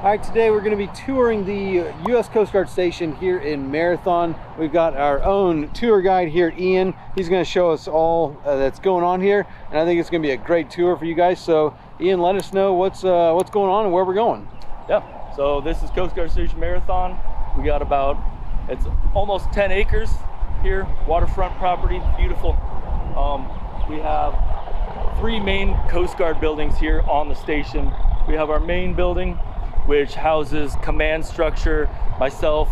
All right, today we're going to be touring the U.S. Coast Guard station here in Marathon. We've got our own tour guide here, Ian. He's going to show us all that's going on here, and I think it's going to be a great tour for you guys. So, Ian, let us know what's going on and where we're going. Yeah, so this is Coast Guard Station Marathon. We got it's almost 10 acres here, waterfront property, beautiful. We have 3 main Coast Guard buildings here on the station. We have our main building, which houses command structure, myself,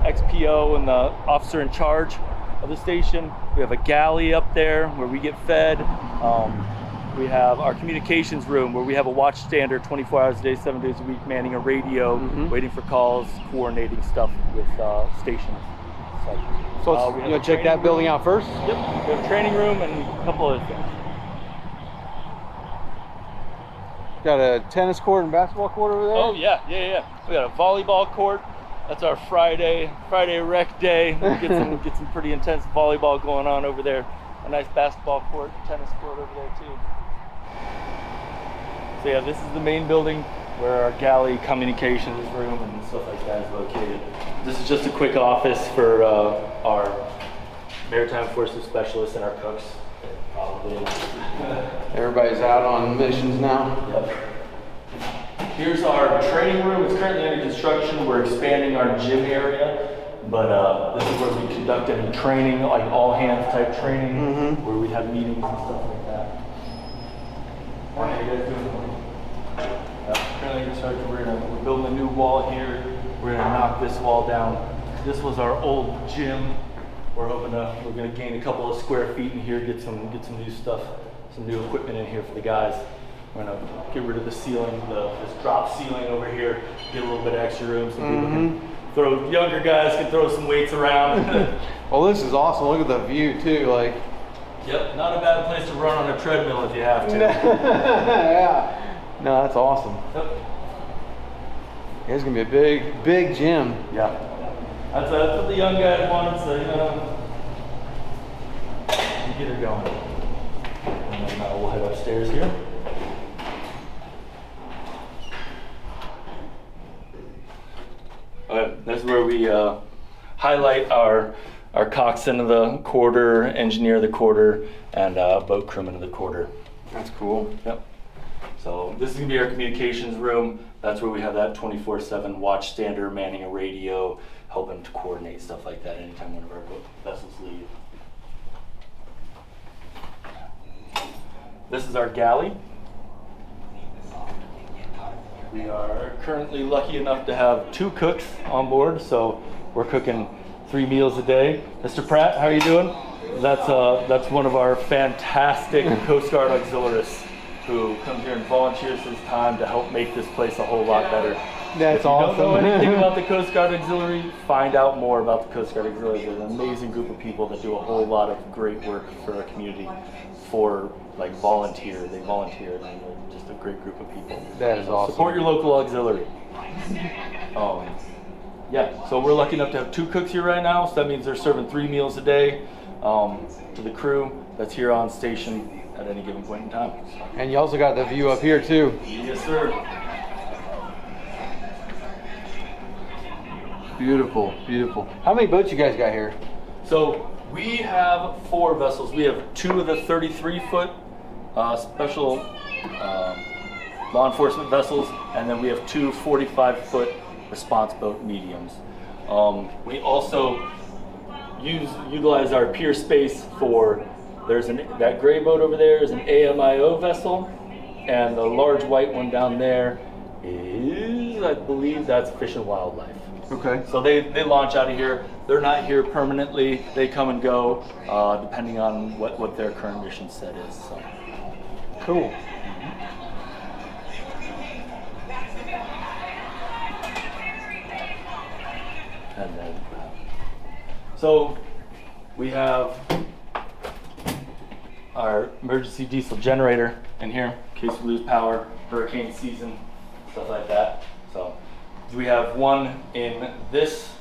XPO, and the officer in charge of the station. We have a galley up there where we get fed. We have our communications room where we have a watch stander 24 hours a day, 7 days a week, manning a radio, waiting for calls, coordinating stuff with stations. So you know, check that building out first? Yep, we have a training room and a couple other things. Got a tennis court and basketball court over there? Oh yeah. We got a volleyball court. That's our Friday rec day. We get some pretty intense volleyball going on over there. A nice basketball court, tennis court over there too. So yeah, this is the main building where our galley communications room and stuff like that is located. This is just a quick office for our maritime forces specialists and our cooks. Probably. Everybody's out on missions now. Yep. Here's our training room. It's currently under construction. We're expanding our gym area, but this is where we conduct any training, like all hands type training, where we have meetings and stuff like that. How are you guys doing? Currently construction. We're building a new wall here. We're gonna knock this wall down. This was our old gym. We're gonna gain a couple of square feet in here, get some new stuff, some new equipment in here for the guys. We're gonna get rid of the ceiling, this drop ceiling over here, get a little bit of extra room so people can younger guys can throw some weights around. Well, this is awesome. Look at the view too. Like, yep, not a bad place to run on a treadmill if you have to. Yeah. No, that's awesome. Yep. It's gonna be a big gym. Yeah. That's what the young guys want, so you get her going. And then we'll head upstairs here. That's where we highlight our coxswain of the quarter, engineer of the quarter, and boat crewman of the quarter. That's cool. Yep. So this is gonna be our communications room. That's where we have that 24/7 watch stander, manning a radio, helping to coordinate stuff like that anytime one of our vessels leave. This is our galley. We are currently lucky enough to have 2 cooks on board, so we're cooking 3 meals a day. Mr. Pratt, how are you doing? That's one of our fantastic Coast Guard auxiliaries who comes here and volunteers his time to help make this place a whole lot better. That's awesome. If you don't know anything about the Coast Guard Auxiliary, find out more about the Coast Guard Auxiliary. They're an amazing group of people that do a whole lot of great work for our community for They volunteer and they're just a great group of people. That is awesome. Support your local auxiliary. Yeah, so we're lucky enough to have 2 cooks here right now, so that means they're serving 3 meals a day to the crew that's here on station at any given point in time. And you also got the view up here too. Yes, sir. Beautiful, beautiful. How many boats you guys got here? So we have 4 vessels. We have 2 of the 33-foot special law enforcement vessels, and then we have 2 45-foot response boat mediums. We also utilize our pier space for, that gray boat over there is an AMIO vessel, and the large white one down there is, I believe that's Fish and Wildlife. Okay. So they launch out of here. They're not here permanently. They come and go depending on what their current mission set is. So. Cool. And then, so we have our emergency diesel generator in here in case we lose power, hurricane season, stuff like that. So we have one in this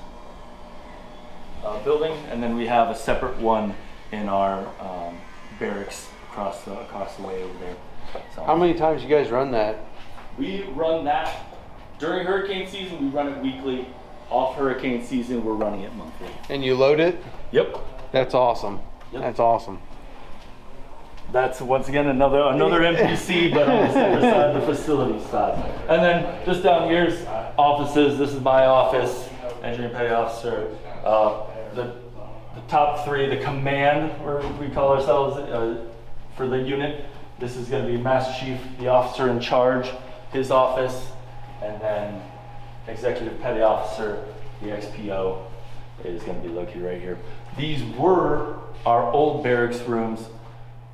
building, and then we have a separate one in our barracks across the way over there. So how many times you guys run that? we run that During hurricane season, we run it weekly. Off hurricane season, we're running it monthly. And you load it? Yep. That's awesome. Yep. That's awesome. That's once again another NPC, but on the other side, the facility side. And then just down here's offices. This is my office, engineering petty officer. The top three, the command, where we call ourselves for the unit. This is going to be Master Chief, the officer in charge, his office, and then executive petty officer, the XPO, is going to be located right here. These were our old barracks rooms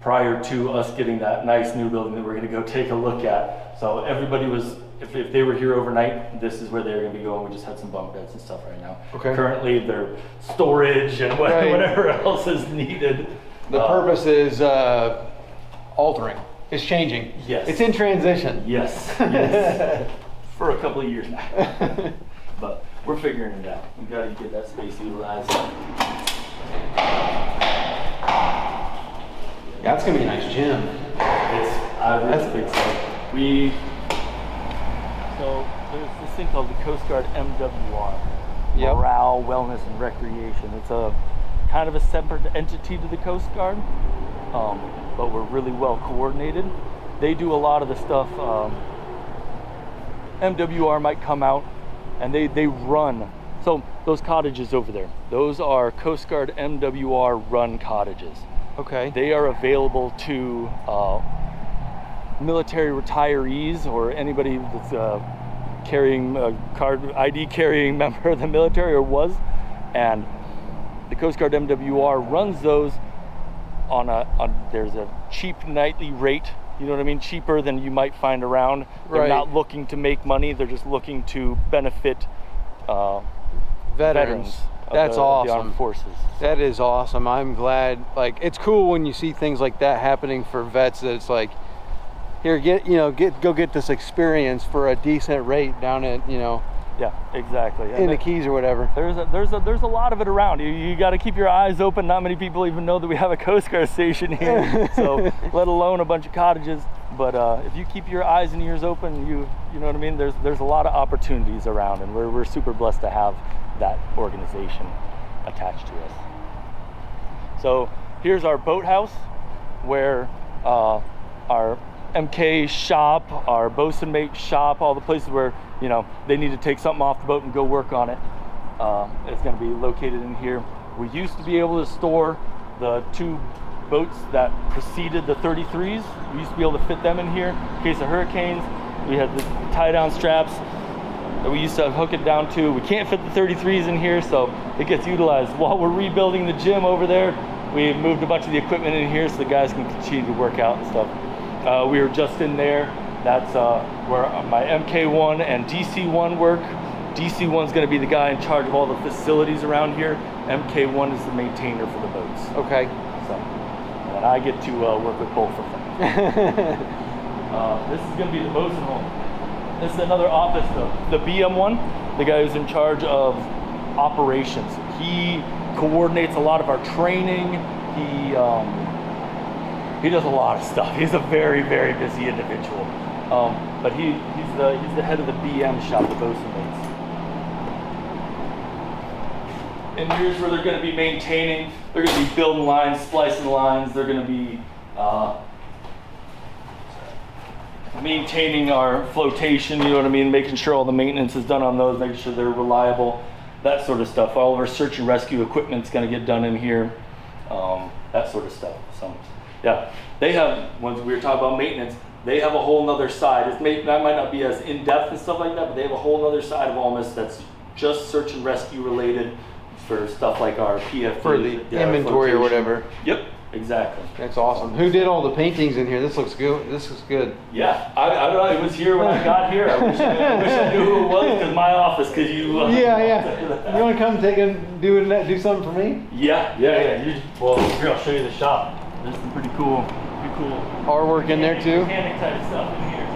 prior to us getting that nice new building that we're going to go take a look at. So everybody was, if they were here overnight, this is where they're going to be going. We just had some bunk beds and stuff right now. Okay. Currently, they're storage and whatever else is needed. The purpose is altering. It's changing. Yes. It's in transition. Yes. Yes. For a couple of years now. But we're figuring it out. We got to get that space utilized. That's gonna be a nice gym. I really think so. So there's this thing called the Coast Guard MWR, Yep. Morale, Wellness, and Recreation. It's a kind of a separate entity to the Coast Guard, but we're really well coordinated. They do a lot of the stuff. MWR might come out, and they run. So those cottages over there, those are Coast Guard MWR run cottages. Okay. They are available to military retirees or anybody that's carrying a ID carrying member of the military or was. And the Coast Guard MWR runs those on there's a cheap nightly rate. You know what I mean? Cheaper than you might find around. They're Right. not looking to make money. They're just looking to benefit veterans. That's of the awesome. armed forces. That is awesome. I'm glad. Like, it's cool when you see things like that happening for vets. That it's like, here, go get this experience for a decent rate down at Yeah, exactly. in the Keys or whatever. There's a lot of it around. You got to keep your eyes open. Not many people even know that we have a Coast Guard station here. So let alone a bunch of cottages. But if you keep your eyes and ears open, you know what I mean. There's a lot of opportunities around, and we're super blessed to have that organization attached to us. So here's our boathouse, where our MK shop, our bosun mate shop, all the places where they need to take something off the boat and go work on it. It's going to be located in here. We used to be able to store the two boats that preceded the 33s. We used to be able to fit them in here in case of hurricanes. We had the tie-down straps that we used to hook it down to. We can't fit the 33s in here, so it gets utilized. While we're rebuilding the gym over there, we moved a bunch of the equipment in here so the guys can continue to work out and stuff. We were just in there. That's where my MK1 and DC1 work. DC1's going to be the guy in charge of all the facilities around here. MK1 is the maintainer for the boats. Okay. So, and I get to work with both of them. This is going to be the bosun hall. This is another office, the BM1, the guy who's in charge of operations. He coordinates a lot of our training. He does a lot of stuff. He's a very, very busy individual. But he's the head of the BM shop, the bosun mates. And here's where they're going to be maintaining. They're going to be building lines, splicing lines. They're going to be maintaining our flotation, you know what I mean, making sure all the maintenance is done on those, making sure they're reliable, that sort of stuff. All of our search and rescue equipment's going to get done in here, that sort of stuff. So, yeah, they have, when we were talking about maintenance, they have a whole nother side. That might not be as in-depth and stuff like that, but they have a whole nother side of Almas that's just search and rescue related for stuff like our PFD. For the inventory or whatever. Yep. Exactly. That's awesome. Who did all the paintings in here? This looks good. This is good. Yeah, I don't know. It was here when I got here. I wish I knew who it was because my office. Because you. Yeah. You want to come do something for me? Yeah. Well, here I'll show you the shop. There's some pretty cool artwork in there too. Mechanic type stuff in here too.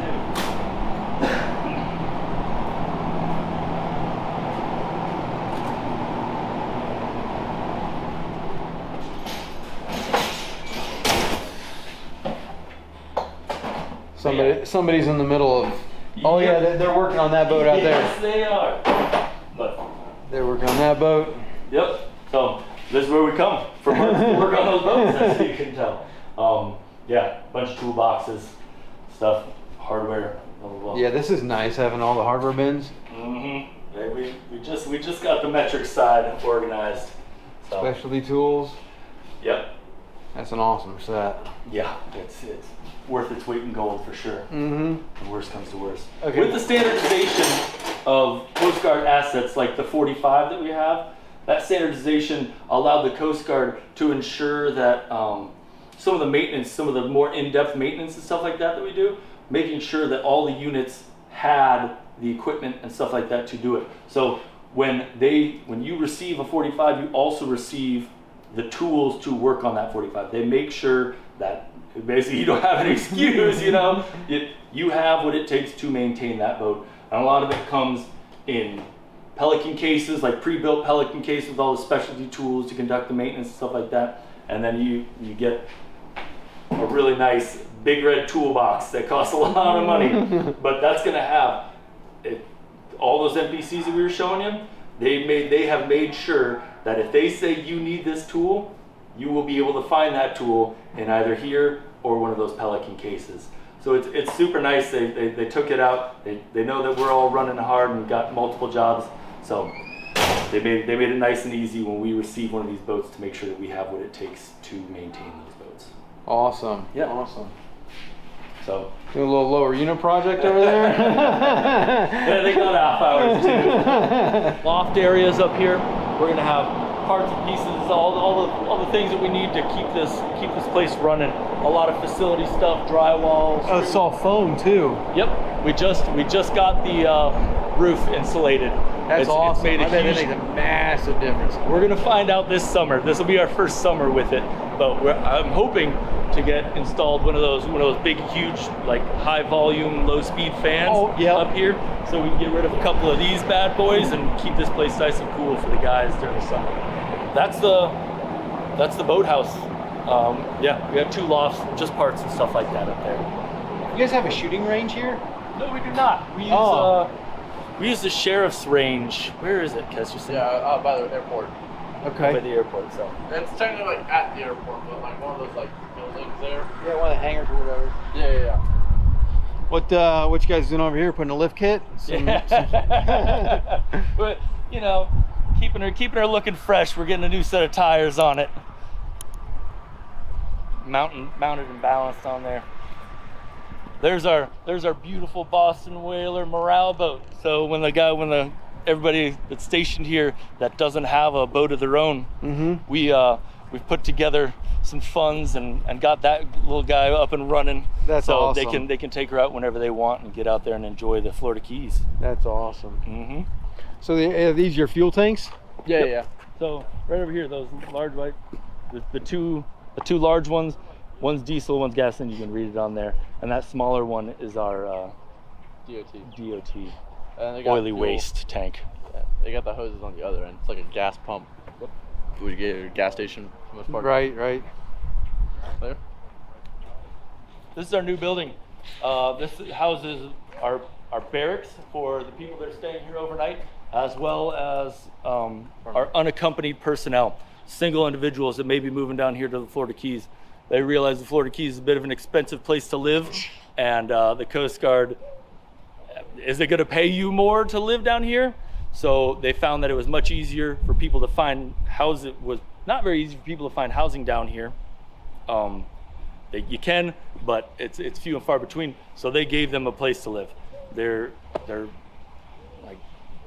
Somebody's in the middle of Oh yeah, they're working on that boat out there. Yes, they are. But They're working on that boat. yep. So this is where we come for work on those boats, as you can tell. Yeah, bunch of toolboxes, stuff, hardware, blah blah blah. Yeah, this is nice having all the hardware bins. We just got the metric side organized. So Specialty tools. yep. That's an awesome set. Yeah, it's worth its weight in gold for sure. Mm-hmm. The worst comes to worst. Okay. With the standardization of Coast Guard assets like the 45 that we have, that standardization allowed the Coast Guard to ensure that some of the maintenance, some of the more in-depth maintenance and stuff like that we do, making sure that all the units had the equipment and stuff like that to do it. So when you receive a 45, you also receive the tools to work on that 45. They make sure that basically you don't have an excuse, you know, you have what it takes to maintain that boat. And a lot of it comes in Pelican cases, like pre-built Pelican cases with all the specialty tools to conduct the maintenance and stuff like that. And then you get a really nice big red toolbox that costs a lot of money, but that's gonna have all those NPCs that we were showing you. They have made sure that if they say you need this tool, you will be able to find that tool in either here or one of those Pelican cases. So it's super nice. They took it out. They know that we're all running hard and got multiple jobs. So they made it nice and easy when we receive one of these boats to make sure that we have what it takes to maintain those boats. Awesome. Yeah. Awesome. So Do a little lower unit project over there. yeah, they got half hours too. Loft areas up here. We're gonna have parts and pieces, all the things that we need to keep this place running. A lot of facility stuff, drywall. Oh, it's all foam too. Yep, we just got the roof insulated. That's awesome. It's made I bet huge, it makes a massive difference. We're gonna find out this summer. This will be our first summer with it, but I'm hoping to get installed one of those big, huge, like high volume, low speed fans up here, so we can get rid of a couple of these bad boys and keep this place nice and cool for the guys during the summer. That's the boathouse. Yeah, we have 2 lofts, just parts and stuff like that up there. You guys have a shooting range here? No, we do not. We use the sheriff's range. Where is it, Kes? Yeah, by the airport. Okay. By the airport, so. It's technically like at the airport, but like one of those like buildings there. Yeah, one of the hangars or whatever. Yeah. What you guys doing over here? Putting a lift kit? But you know, keeping her looking fresh. We're getting a new set of tires on it. Mounted and balanced on there. There's our beautiful Boston Whaler morale boat. So when everybody that's stationed here that doesn't have a boat of their own, we've put together some funds and got that little guy up and running. That's so awesome. they can take her out whenever they want and get out there and enjoy the Florida Keys. That's awesome. Mm-hmm. So are these your fuel tanks? Yeah. So right over here, those large white, the two large ones. One's diesel, one's gasoline. You can read it on there. And that smaller one is our DOT And they got oily fuel. waste tank. Yeah, they got the hoses on the other end. It's like a gas pump. Would you get at a gas station for the most part? Right. There. This is our new building. This houses our barracks for the people that are staying here overnight, as well as our unaccompanied personnel, single individuals that may be moving down here to the Florida Keys. They realize the Florida Keys is a bit of an expensive place to live, and the Coast Guard, is it going to pay you more to live down here? So they found that it was much easier for people to find housing. It was not very easy for people to find housing down here. You can, but it's few and far between. So they gave them a place to live. They're like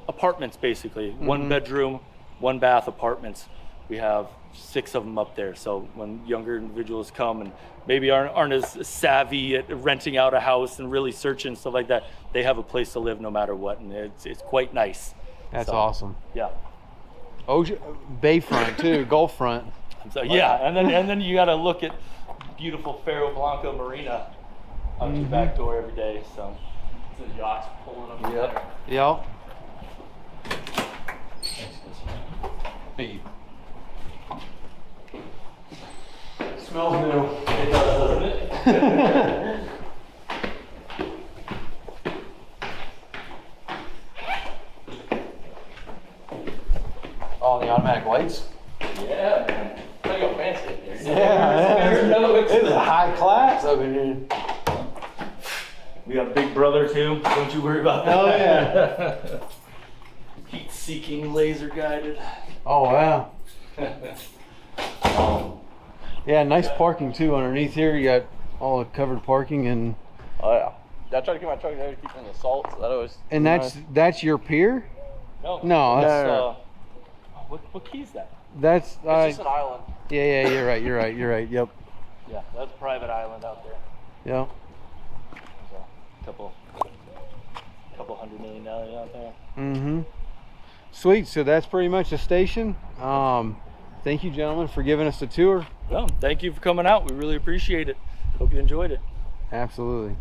apartments basically, 1 bedroom, 1 bath apartments. We have 6 of them up there. So when younger individuals come and maybe aren't as savvy at renting out a house and really searching stuff like that, they have a place to live no matter what, and it's quite nice. That's So, awesome. Yeah. Ocean, bayfront too, Gulf front. So yeah, and then you got to look at beautiful Ferro Blanco Marina out your back door every day. So It's a yacht pulling up Yep. there. Yep. Hey. Smells new. it does, doesn't it? Oh, the automatic lights. Yeah, man. Gotta go fancy in here. Yeah, it's a high class up in here. We got Big Brother too. Don't you worry about that. Oh yeah. Heat-seeking, laser-guided. Oh wow. Yeah, nice parking too underneath here. You got all the covered parking and Oh yeah. I try to keep my truck there to keep in the salt. So that always. that's your pier? No. No, That's, that's what key is that? that's It's just an island. yeah, you're right. Yep. Yeah, that's a private island out there. Yep. There's a couple $100 million out there. Mm-hmm. Sweet. So that's pretty much the station. Thank you, gentlemen, for giving us the tour. Well, thank you for coming out. We really appreciate it. Hope you enjoyed it. Absolutely.